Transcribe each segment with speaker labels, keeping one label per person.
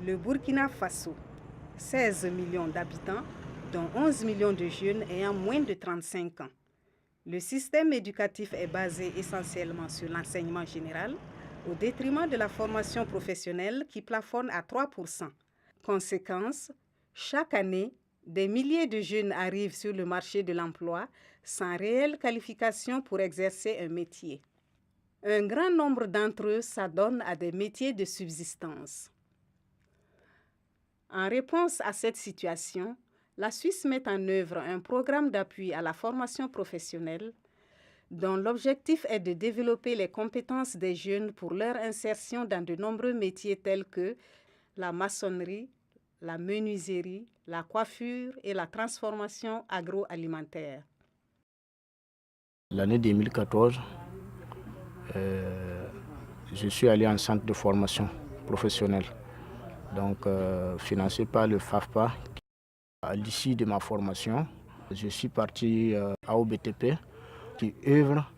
Speaker 1: Le Burkina Faso, 16 millions d'habitants, dont 11 millions de jeunes ayant moins de 35 ans. Le système éducatif est basé essentiellement sur l'enseignement général, au détriment de la formation professionnelle qui plafonne à 3%. Conséquence, chaque année, des milliers de jeunes arrivent sur le marché de l'emploi sans réelle qualification pour exercer un métier. Un grand nombre d'entre eux s'adonnent à des métiers de subsistance. En réponse à cette situation, la Suisse met en œuvre un programme d'appui à la formation professionnelle dont l'objectif est de développer les compétences des jeunes pour leur insertion dans de nombreux métiers tels que la maçonnerie, la menuiserie, la coiffure et la transformation agroalimentaire.
Speaker 2: L'année 2014, je suis allé en centre de formation professionnelle, donc financé par le FAFPA. À l'issue de ma formation, je suis parti à OBTP qui œuvre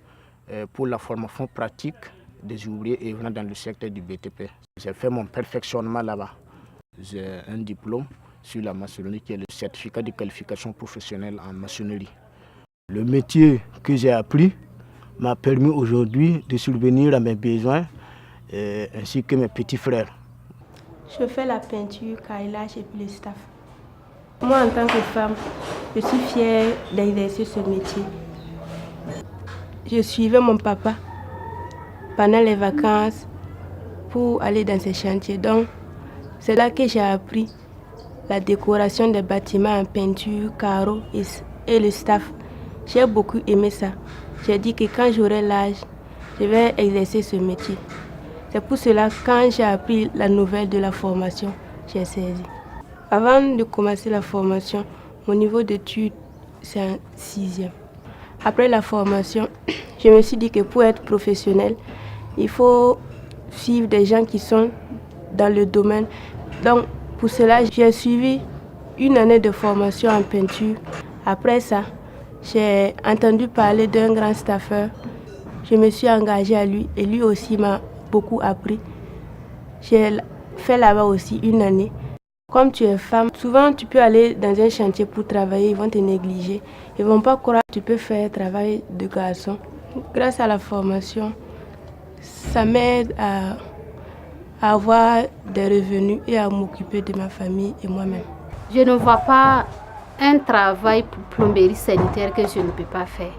Speaker 2: pour la formation pratique des ouvriers œuvrant dans le secteur du BTP. J'ai fait mon perfectionnement là-bas. J'ai un diplôme sur la maçonnerie qui est le certificat de qualification professionnelle en maçonnerie. Le métier que j'ai appris m'a permis aujourd'hui de subvenir à mes besoins ainsi que mes petits frères.
Speaker 3: Je fais la peinture, carrelage et puis le staff. Moi, en tant que femme, je suis fière d'exercer ce métier. Je suivais mon papa pendant les vacances pour aller dans ces chantiers. Donc, c'est là que j'ai appris la décoration des bâtiments en peinture, carreaux et le staff. J'ai beaucoup aimé ça. J'ai dit que quand j'aurai l'âge, je vais exercer ce métier. C'est pour cela que quand j'ai appris la nouvelle de la formation, j'ai saisi. Avant de commencer la formation, mon niveau d'études, c'est un 6e. Après la formation, je me suis dit que pour être professionnel, il faut suivre des gens qui sont dans le domaine. Donc, pour cela, j'ai suivi une année de formation en peinture. Après ça, j'ai entendu parler d'un grand staffeur. Je me suis engagée à lui et lui aussi m'a beaucoup appris. J'ai fait là-bas aussi une année. Comme tu es femme, souvent tu peux aller dans un chantier pour travailler, ils vont te négliger. Ils ne vont pas croire que tu peux faire travail de garçon. Grâce à la formation, ça m'aide à avoir des revenus et à m'occuper de ma famille et moi-même.
Speaker 4: Je ne vois pas un travail pour plomberie sanitaire que je ne peux pas faire.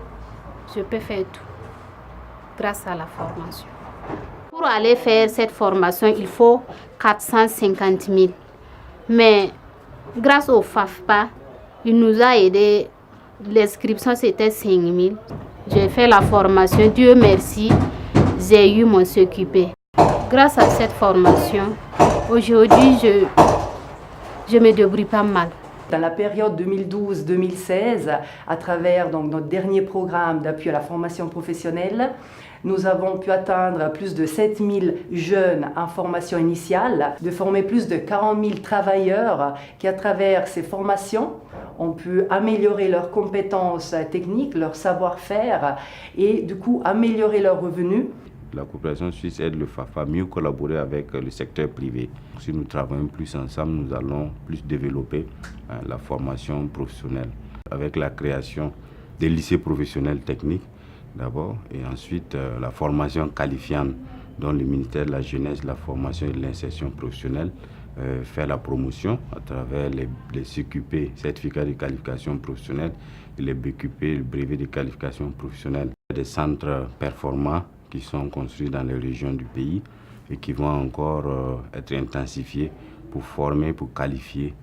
Speaker 4: Je peux faire tout grâce à la formation. Pour aller faire cette formation, il faut 450 000. Mais grâce au FAFPA, il nous a aidés. L'inscription, c'était 5 000. J'ai fait la formation. Dieu merci, j'ai eu mon s'occuper. Grâce à cette formation, aujourd'hui, je me débrouille pas mal.
Speaker 5: Dans la période 2012-2016, à travers donc, notre dernier programme d'appui à la formation professionnelle, nous avons pu atteindre plus de 7 000 jeunes en formation initiale, de former plus de 40 000 travailleurs qui, à travers ces formations, ont pu améliorer leurs compétences techniques, leur savoir-faire et du coup améliorer leurs revenus.
Speaker 6: La coopération suisse aide le FAFA à mieux collaborer avec le secteur privé. Si nous travaillons plus ensemble, nous allons plus développer la formation professionnelle avec la création des lycées professionnels techniques d'abord et ensuite la formation qualifiante dont le ministère de la Jeunesse, de la Formation et de l'Insertion professionnelle fait la promotion à travers les CQP, certificats de qualification professionnelle, et les BQP, le brevet de qualification professionnelle. Des centres performants qui sont construits dans les régions du pays et qui vont encore être intensifiés pour former, pour qualifier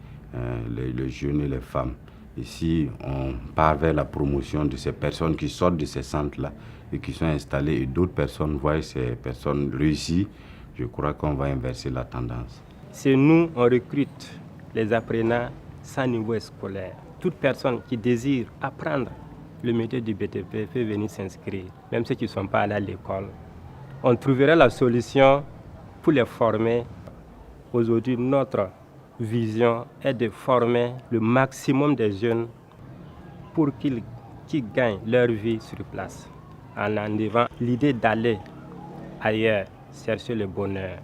Speaker 6: les jeunes et les femmes. Ici, on part vers la promotion de ces personnes qui sortent de ces centres-là et qui sont installées et d'autres personnes voient ces personnes réussir. Je crois qu'on va inverser la tendance.
Speaker 7: C'est nous, on recrute les apprenants sans niveau scolaire. Toute personne qui désire apprendre le métier du BTP peut venir s'inscrire, même ceux qui ne sont pas allés à l'école. On trouverait la solution pour les former. Aujourd'hui, notre vision est de former le maximum des jeunes pour qu'ils gagnent leur vie sur place, en enlevant l'idée d'aller ailleurs chercher le bonheur,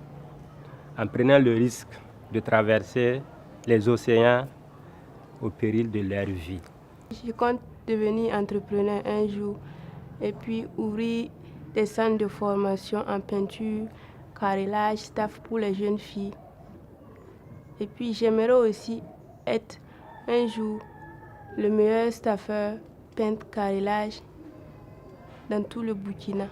Speaker 7: en prenant le risque de traverser les océans au péril de leur vie.
Speaker 3: Je compte devenir entrepreneur un jour et puis ouvrir des centres de formation en peinture, carrelage, staff pour les jeunes filles. Et puis j'aimerais aussi être un jour le meilleur staffeur peintre carrelage dans tout le Burkina.